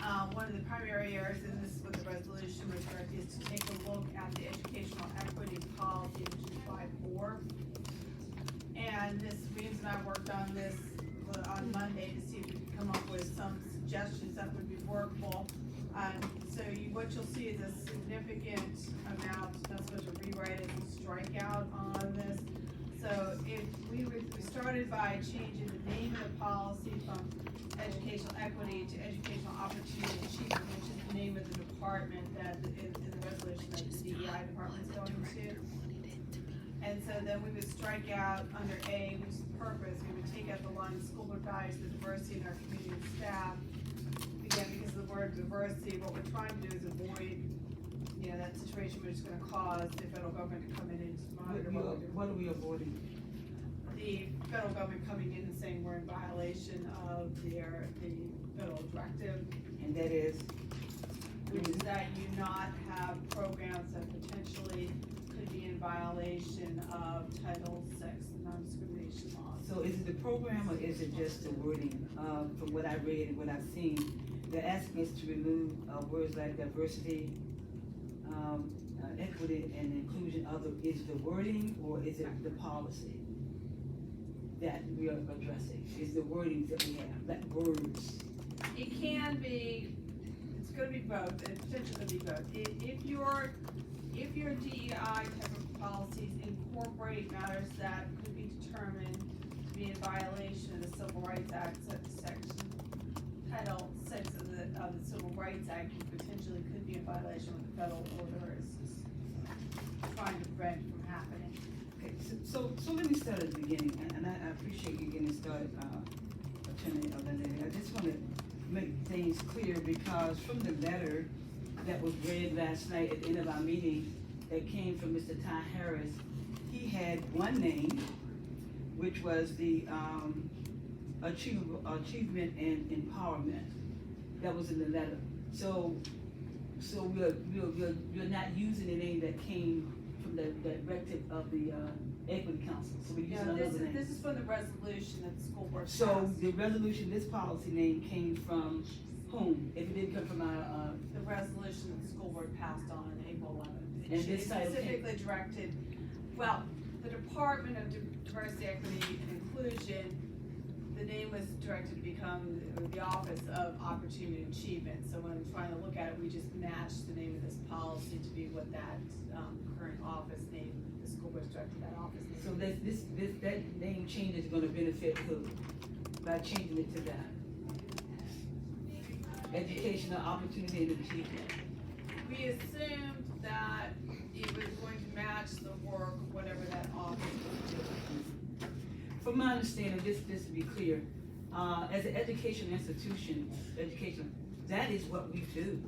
One of the primary areas in this with the resolution was directed is to take a look at the educational equity policy, which is 5.4. And Ms. Weems and I worked on this on Monday to see if we could come up with some suggestions that would be workable. So what you'll see is a significant amount, not so much a rewrite as a strikeout on this. So if we started by changing the name of the policy from educational equity to educational opportunity achievement, which is the name of the department that is in the resolution that the DEI department is going to. And so then we would strike out under A, which is purpose, we would take out the line, school board values the diversity in our community and staff. Again, because of the word diversity, what we're trying to do is avoid, that situation which is gonna cause the federal government to come in and monitor what we're doing. What are we avoiding? The federal government coming in and saying we're in violation of the federal directive, And that is? which is that you not have programs that potentially could be in violation of Title VI, the non-discrimination law. So is it the program or is it just the wording? From what I read and what I've seen, they're asking us to remove words like diversity, equity, and inclusion of is the wording or is it the policy that we are addressing? Is the wording that we have, like words? It can be, it's gonna be both, it's potentially gonna be both. If your DEI type of policies incorporate matters that could be determined to be in violation of the Civil Rights Act, section, Title VI of the Civil Rights Act, you potentially could be in violation of the federal order is trying to prevent from happening. Okay, so let me start at the beginning, and I appreciate you getting started, Attorney Alende. I just want to make things clear because from the letter that was read last night at the end of our meeting that came from Mr. Ty Harris, he had one name, which was the achievement and empowerment. That was in the letter. So we're not using the name that came from the directive of the Equity Council. So we're using another name. This is from the resolution that the school board passed. So the resolution, this policy name came from whom? If it didn't come from our, The resolution that the school board passed on April 11th. And this title specifically directed, well, the Department of Diversity, Equity, and Inclusion, the name was directed to become the Office of Opportunity and Achievement. So when we're trying to look at it, we just matched the name of this policy to be what that current office name, the school board directed that office name. so that name change is gonna benefit who? By changing it to that? Educational opportunity and achievement. We assumed that it was going to match the work, whatever that office was doing. From my understanding, just to be clear, as an educational institution, that is what we do.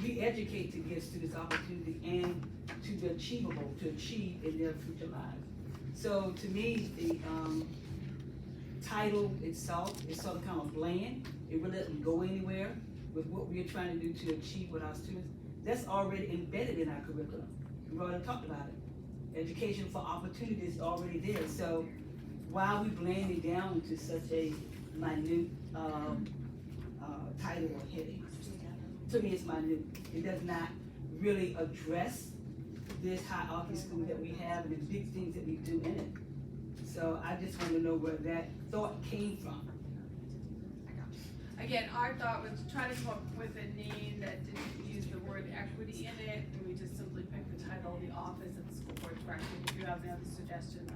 We educate to give students opportunity and to be achievable, to achieve in their future lives. So to me, the title itself is sort of kind of bland. It really doesn't go anywhere with what we're trying to do to achieve with our students. That's already embedded in our curriculum. We've already talked about it. Education for opportunity is already there. So why are we blanding it down to such a minute title or heading? To me, it's minute. It does not really address this hierarchy school that we have and the big things that we do in it. So I just want to know where that thought came from. Again, our thought was to try to come up with a name that didn't use the word equity in it, and we just simply picked the title of the office of the school board director. If you have another suggestion,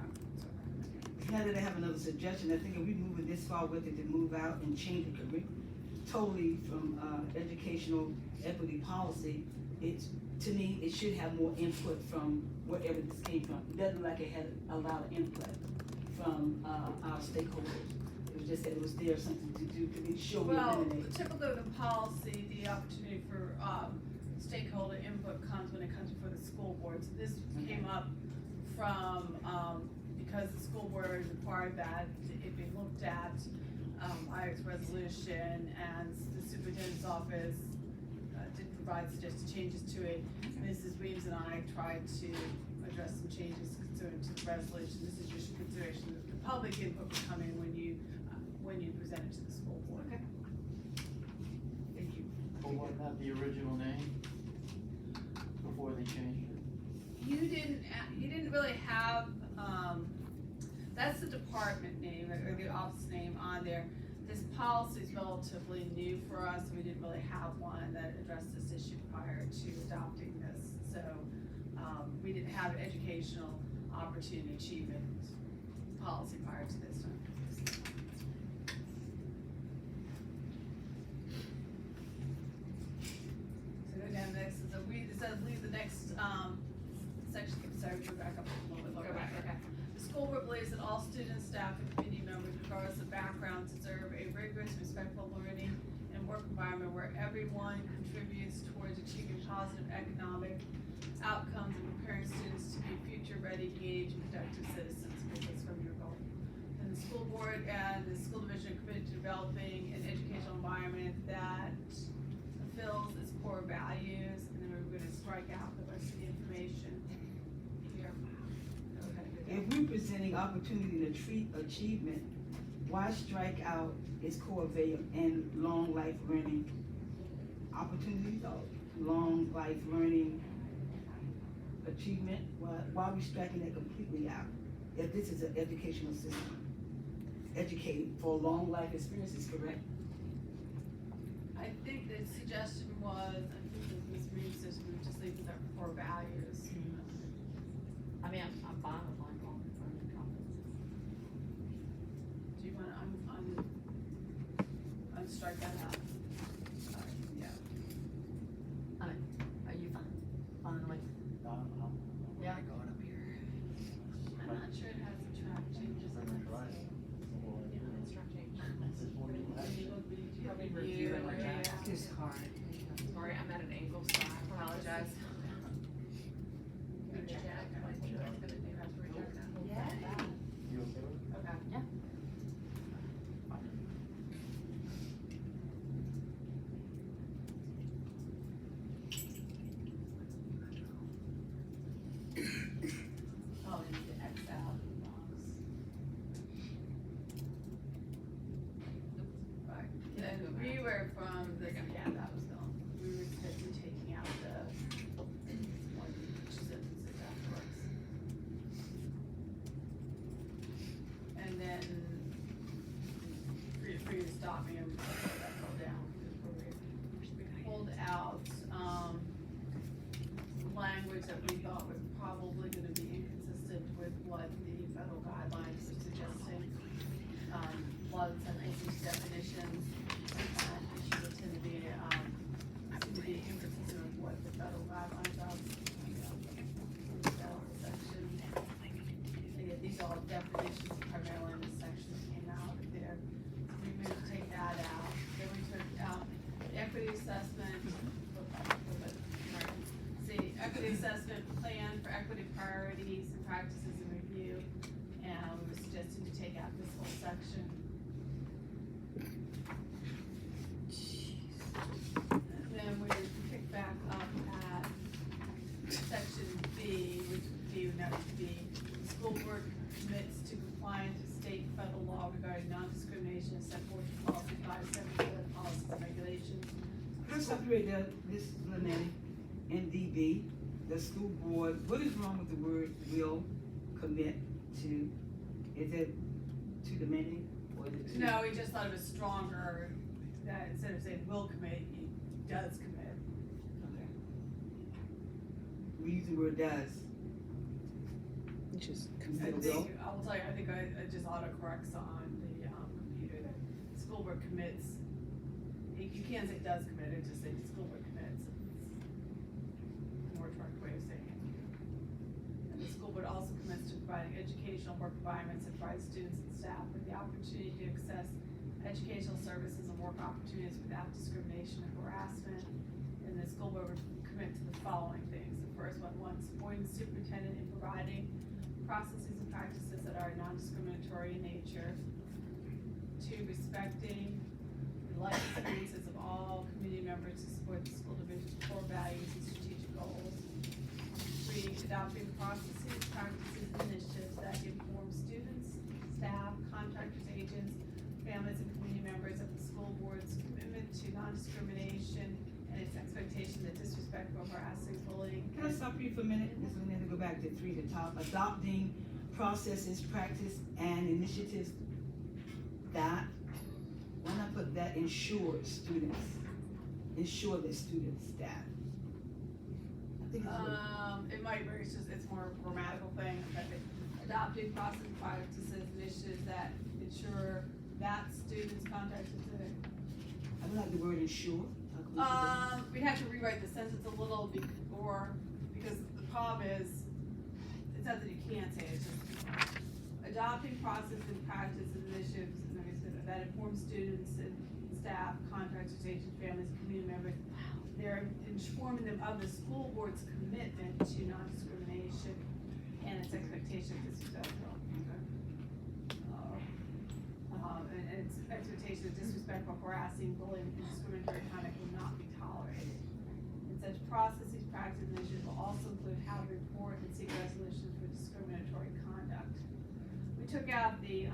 Now that I have another suggestion, I think if we move it this far with it to move out and change the curriculum totally from educational equity policy, to me, it should have more input from wherever this came from. It doesn't look like it had a lot of input from our stakeholders. It was just that it was there something to do to make sure we well, eliminate. typically with the policy, the opportunity for stakeholder input comes when it comes before the school board. So this came up from, because the school board required that it be looked at, IAC's resolution, and the superintendent's office did provide suggested changes to it. Mrs. Weems and I tried to address some changes concerning to the resolution. This is just your consideration. The public input will come in when you present it to the school board. Okay. Thank you. But wasn't that the original name before they changed it? You didn't really have, that's the department name or the office name on there. This policy is relatively new for us, we didn't really have one that addressed this issue prior to adopting this. So, we didn't have an educational opportunity achievement policy prior to this one. So go down next, so it says leave the next, section, sorry, go back up a little bit, lower back, okay. The school board believes that all students, staff, and community members, regardless of background, deserve a rigorous, respectful learning and work environment where everyone contributes towards achieving positive economic outcomes and preparing students to be future-ready, engaged, and productive citizens, because that's from your goal. And the school board and the school division are committed to developing an educational environment that fulfills its core values, and then we're gonna strike out the rest of the information here. Okay. If we're presenting opportunity to treat achievement, why strike out its core value and long life learning opportunities or long life learning achievement? Why are we striking that completely out? If this is an educational system, educating for long life experiences, correct? I think the suggestion was, I think that Ms. Reed says we would just leave with our core values. I mean, I'm fine with lifelong learning competencies. Do you wanna, strike that out? Yeah. I mean, are you fine? Fine with, yeah, Going up here. I'm not sure it has the track changes in it. Right. Probably review it like that. Yeah. It's hard. Sorry, I'm at an angle, so I apologize. You okay with it? Okay. Yeah. Oh, you need to X out the box. Right, then we were from the, yeah, that was gone. We were taking out the one sentences afterwards. And then, for you to stop me and put that all down, because we pulled out, language that we thought was probably gonna be inconsistent with what the federal guidelines are suggesting. A lot of them, these definitions, issues tend to be, seem to be inconsistent with what the federal guidelines are. Federal section. Again, these are all definitions primarily in this section that came out of there. We moved to take that out. Then we took out equity assessment. See, equity assessment plan for equity priorities and practices and review. And we were suggesting to take out this whole section. And then we pick back up at section B, which would be, that would be, the school board commits to compliance with state and federal law regarding non-discrimination and set forth in policy 574, policies and regulations. Let's separate that, this Lynette, NDB, the school board, what is wrong with the word will commit to? Is it to the mandate or is it to? No, we just thought it was stronger, that instead of saying will commit, he does commit. Okay. We use the word does. Just I commit. think, I will tell you, I think it just autocorrects on the, computer, that the school board commits. You can't say does commit, it just says the school board commits. It's a more correct way of saying it. And the school board also commits to providing educational work environments that provide students and staff with the opportunity to access educational services and work opportunities without discrimination or harassment. And the school board would commit to the following things. The first one, supporting the superintendent in providing processes and practices that are non-discriminatory in nature. 2, respecting the life experiences of all community members to support the school division's core values and strategic goals. 3, adopting processes, practices, and initiatives that inform students, staff, contractors, agents, families, and community members of the school board's commitment to non-discrimination stop you for a minute, Ms. Linda, go back to 3, the top, adopting processes, practice, and initiatives that, why not put that ensure that students, staff? I think it's a- It might be, it's more a grammatical thing, but adopting process practices, initiatives that ensure that students contact I don't like the word ensure. we'd have to rewrite the sentence a little because the problem is, it's not that you can't say it, it's just adopting process and practice and initiatives and everything that inform students and staff, contractors, agents, families, community members. They're informing them of the school board's commitment to non-discrimination and its expectation of disrespectful. And its expectation of disrespectful, harassing, bullying, and discriminatory conduct will not be tolerated. And such processes, practices, and initiatives will also include how to report and seek resolutions for discriminatory conduct. We took out the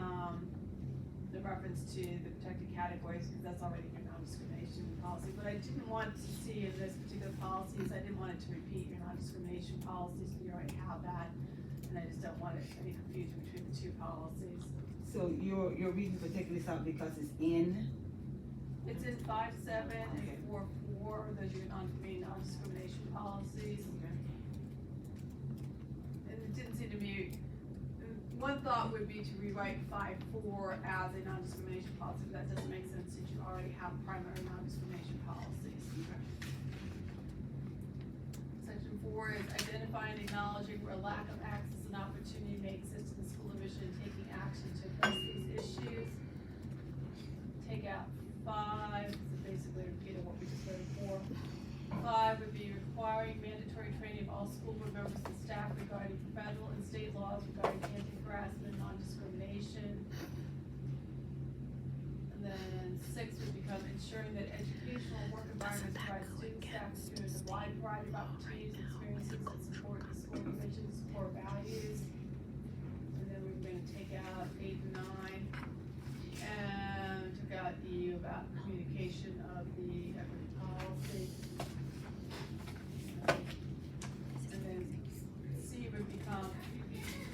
reference to the protected categories because that's already in your non-discrimination policy. What I didn't want to see in this particular policy is I didn't want it to repeat your non-discrimination policy, so you already have that. And I just don't want it to be confused between the two policies. So your reason for taking this out because it's in? It's in 5.7 Okay. and 4.4, those are your non-discrimination policies. And it didn't seem to me, one thought would be to rewrite 5.4 as a non-discrimination policy, but that doesn't make sense since you already have primary non-discrimination policies. Section 4 is identifying and acknowledging where lack of access and opportunity may exist in the school division and taking action to address these issues. Take out 5, so basically repeating what we just read 4. 5 would be requiring mandatory training of all school board members and staff regarding federal and state laws regarding anti-harassment and non-discrimination. And then 6 would become ensuring that educational work environments provide students, staff, and students a wide variety of opportunities and experiences that support the school division's core values. And then we're gonna take out 8 and 9. And took out E about communication of the equity policy. And then C would become,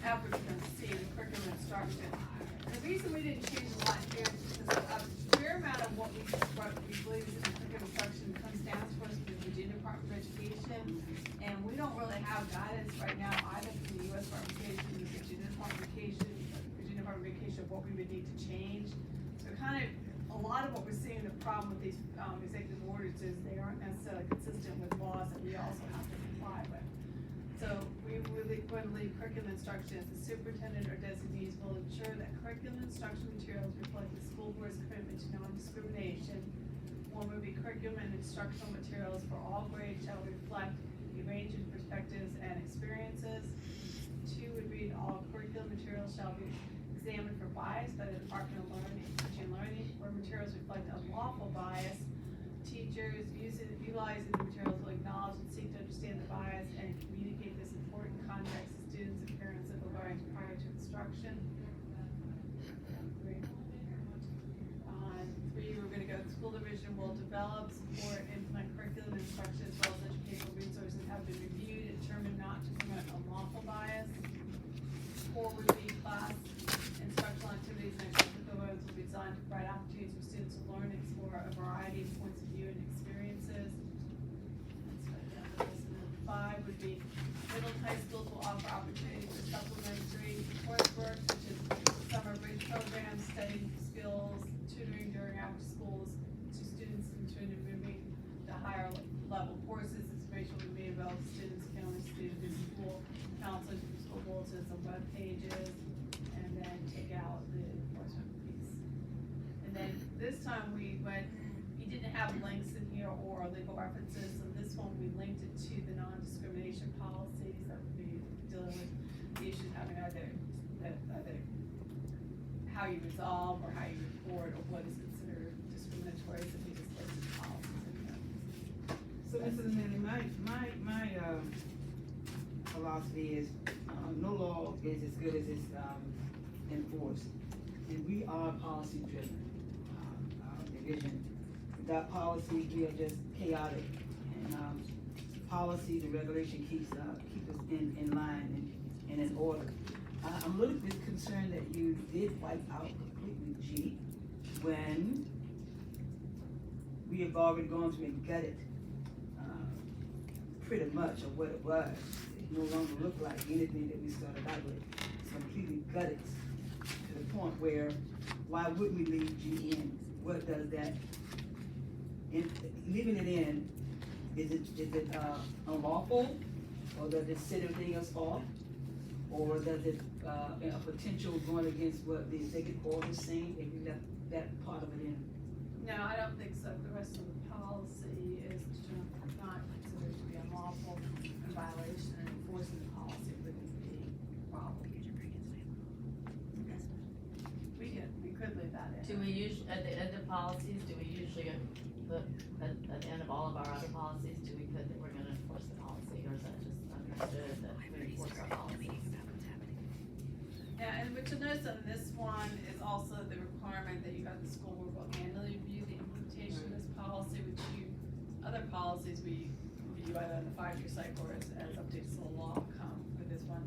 F would become C, the curriculum instruction. And the reason we didn't change a lot here is because a fair amount of what we believe is in the curriculum instruction comes down to us from the Virginia Department of Education. And we don't really have guidance right now either from the U.S. Department of Education, the Virginia Department of Education of what we would need to change. So kind of, a lot of what we're seeing, the problem with these executive orders is they aren't necessarily consistent with laws that we also have to comply with. So we would leave curriculum instruction as the superintendent or designees will ensure that curriculum instruction materials reflect the school board's commitment to non-discrimination. 1 would be curriculum and instructional materials for all grades shall reflect a range of perspectives and experiences. 2 would read all curriculum materials shall be examined for bias by the Department of Teaching and Learning, where materials reflect unlawful bias. Teachers utilizing the materials will acknowledge and seek to understand the bias and communicate this important context to students and parents of regarding prior to instruction. 3, we're gonna go, the school division will develop, support, and implement curriculum and instruction as well as educational resources have been reviewed and determined not to promote unlawful bias. 4 would be class instructional activities and extracurriculars will be designed to provide opportunities for students to learn and explore a variety of points of view and experiences. And then 5 would be middle and high schools will offer opportunities for supplementary coursework such as summer bridge programs, studying skills, tutoring during after schools to students and moving to higher level courses. Information will be available to students, families, students, school counselors, school bulletins, and web pages. And then take out the enforcement piece. And then this time we didn't have links in here or legal references, so this one we linked it to the non-discrimination policies that would be dealing with the issue of having either how you resolve or how you report or what is considered discriminatory, so we just listed policies in there. So Mrs. Manning, my philosophy is, no law is as good as it's enforced. And we are policy driven, our division. Without policy, we are just chaotic. And policy, the regulation keeps us in line and in order. I'm a little bit concerned that you did wipe out completely G when we have already gone through and gutted, pretty much of what it was. It no longer looked like anything that we started out with. It's completely gutted to the point where, why wouldn't we leave G in? What does that, leaving it in, is it unlawful? Or does it set everything else off? Or does it, a potential going against what the executive order is saying, if we left that part of it in? No, I don't think so. The rest of the policy is not considered to be unlawful in violation, and enforcing the policy wouldn't be a problem. We could leave that in. Do we at the end of policies, do we usually put, at the end of all of our other policies, do we put that we're gonna enforce the policy, or is that just understood that we enforce our policies? Yeah, and what you'll notice on this one is also the requirement that you got the school board will annually review the implementation of this policy, which other policies we review either on the 5-year cycle or as updates to the law come with this one.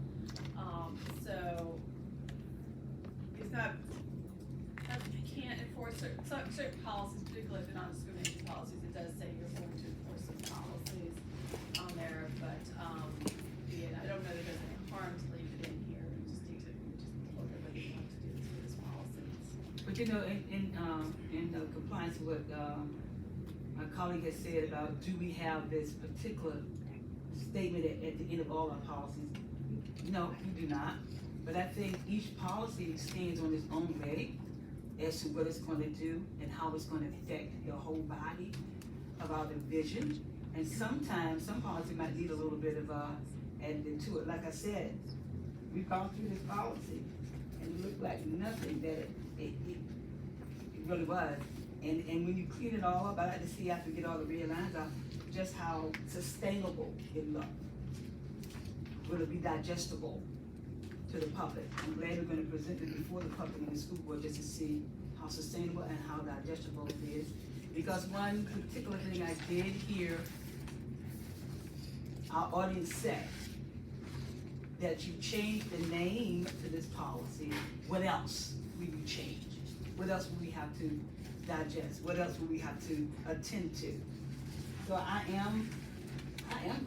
So, it's not, you can't enforce certain policies, particularly if they're non-discrimination policies, it does say you're going to enforce some policies on there, but, yeah, I don't know that there's any harm to leave it in here, we just need to look at what we want to do with this policy. But you know, in compliance with what, my colleague has said about, do we have this particular statement at the end of all our policies? No, we do not, but I think each policy stands on its own way as to what it's gonna do and how it's gonna affect the whole body of our division. And sometimes, some policy might need a little bit of, added to it. Like I said, we've gone through this policy and it looked like nothing that it really was. And when you clean it all up, I like to see after we get all the red lines out, just how sustainable it looked. Will it be digestible to the public? I'm glad we're gonna present it before the public and the school board just to see how sustainable and how digestible it is. Because one particular thing I did hear our audience say, that you changed the name to this policy, what else will you change? What else will we have to digest? What else will we have to attend to? So I am glad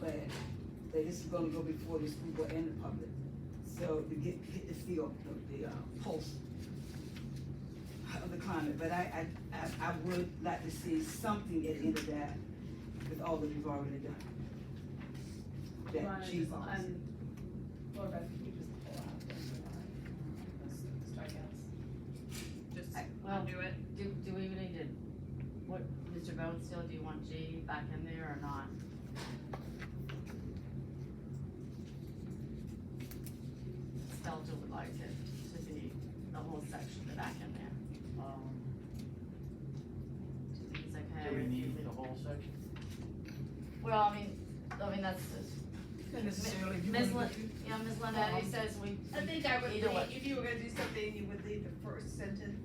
that this is gonna go before the school board and the public. So to get the feel, the pulse of the climate. But I would like to see something at the end of that with all that we've already done. That chief policy. Laura Beth, can you just pull out those strikeouts? Just undo it. Do we need to, what, Mr. Bonesteel, do you want G back in there or not? Stelter would like it to be the whole section back in there. Do you think it's okay? Do we need the whole section? Well, I mean, that's, Not necessarily. If you Ms. wanna Lin, do- yeah, Ms. Linda says we. I think I would either way. leave, if you were gonna do something, you would leave the first sentence.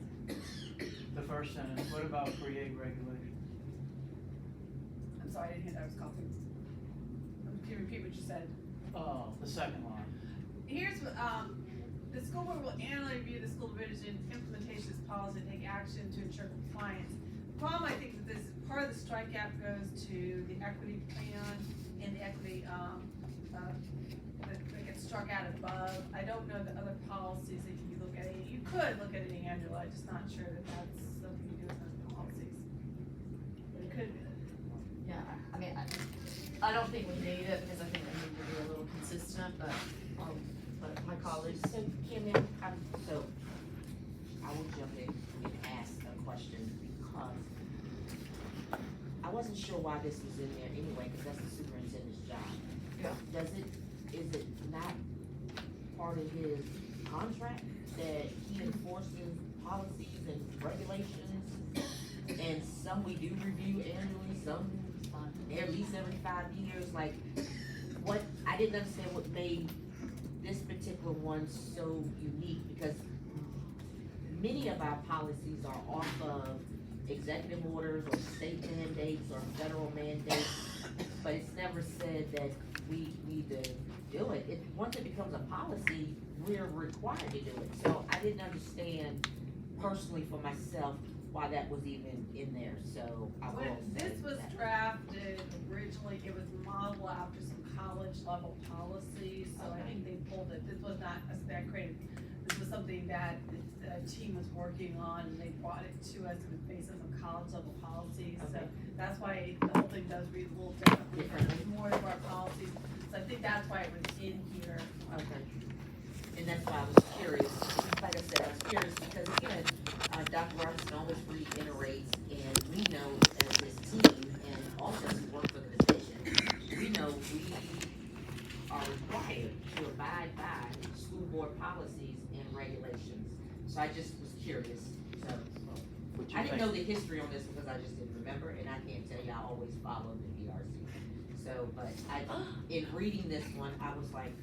The first sentence, what about create regulation? I'm sorry, I didn't hear that, I was coughing. Can you repeat what you said? The second line. Here's what, the school board will annually review the school division implementation of this policy and take action to ensure compliance. The problem, I think, that this, part of the strikeout goes to the equity plan and the equity, that gets struck out above. I don't know the other policies that you look at, you could look at it, Angela, I'm just not sure that that's something you do with those policies. But it could be. Yeah, I mean, I don't think we need it, because I think we need to be a little consistent, but my colleagues. So Kim, so I will jump in and ask a question because I wasn't sure why this was in there anyway, because that's the superintendent's job. Yeah. Is it not part of his contract that he enforces policies and regulations? And some we do review annually, some at least every 5 years, like, what, I didn't understand what made this particular one so unique, because many of our policies are off of executive orders or state mandates or federal mandates, but it's never said that we need to do it. Once it becomes a policy, we're required to do it. So I didn't understand personally for myself why that was even in there, so I will When say this was that. drafted, originally, it was modeled after some college level policies, so I think they pulled it, this was not a spec created. This was something that the team was working on, and they brought it to us in the face of some college level policies, so Okay. that's why the whole thing does read a little differently, but Differently. it's more of our policies, so I think that's why it was in here. Okay. And that's why I was curious, like I said, I was curious because again, Dr. Robinson always reiterates, and we know as this team, and all of us who work for the division, we know we are required to abide by school board policies and regulations. So I just was curious, so. What you I didn't think? know the history on this because I just didn't remember, and I can't tell you, I always followed the PRC. So, but in reading this one, I was like,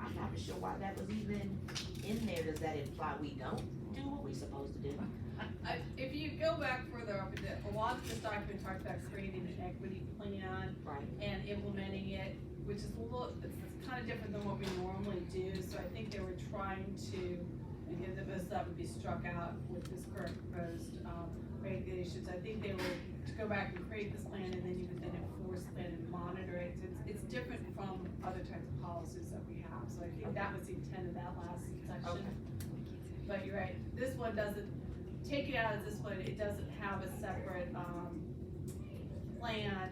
I'm not sure why that was even in there. Does that imply we don't do what we're supposed to do? If you go back further up, a lot of this document talks about creating an equity plan Right. and implementing it, which is a little, it's kind of different than what we normally do, so I think they were trying to, again, this stuff would be struck out with this current proposed, regulations. I think they were to go back and create this plan, and then you would then enforce it and monitor it. So it's different from other types of policies that we have, so I think that was the intent of that last section. Okay. But you're right, this one doesn't, take it out of this one, it doesn't have a separate, plan.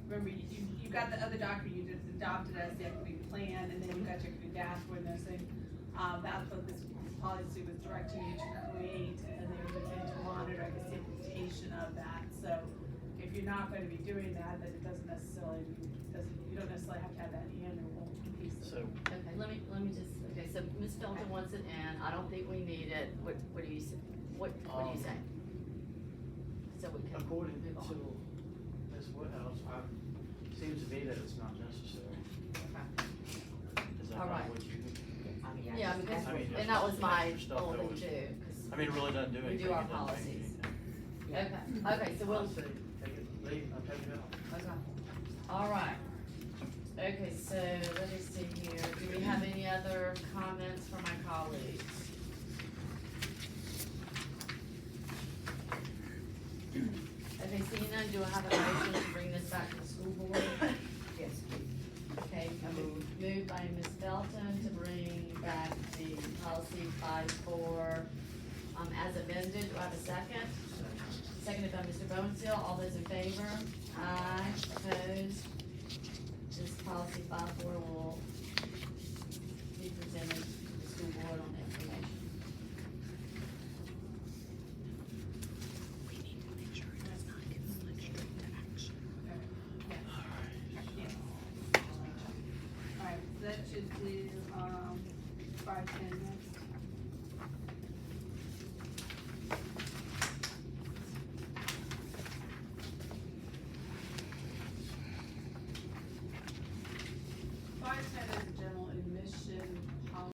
Remember, you got the other document, you just adopted as the equity plan, and then you got your equity dashboard and those things. That's what this policy was directing you to create, and then you would then to monitor, I guess, the implementation of that. So if you're not gonna be doing that, then it doesn't necessarily, you don't necessarily have to have that annual piece. So, Okay, let me just, okay, so Ms. Felton wants it in, I don't think we need it, what do you say? What do you say? So we can according move on. to Ms. Woodhouse, it seems to me that it's not necessary. Is that All right. not what you, I mean, Yeah, I because, just, I mean, and that was my extra stuff whole that thing was- too, 'cause- I mean, it really doesn't do We anything. do our it doesn't change policies. anything. okay, so we'll, Honestly, take it, leave, I'll take it out. okay, all right. Okay, so let me see here, do we have any other comments from my colleagues? Okay, seeing none, do I have a motion to bring this back to the school board? Yes, please. Okay, moved by Ms. Felton to bring back the policy 5-4, as amended, do I have a second? Seconded by Mr. Bowenstiel, all those in favor? Aye, opposed? This policy 5-4 will be presented to the school board on information. Alright, so that should do, 5, 10,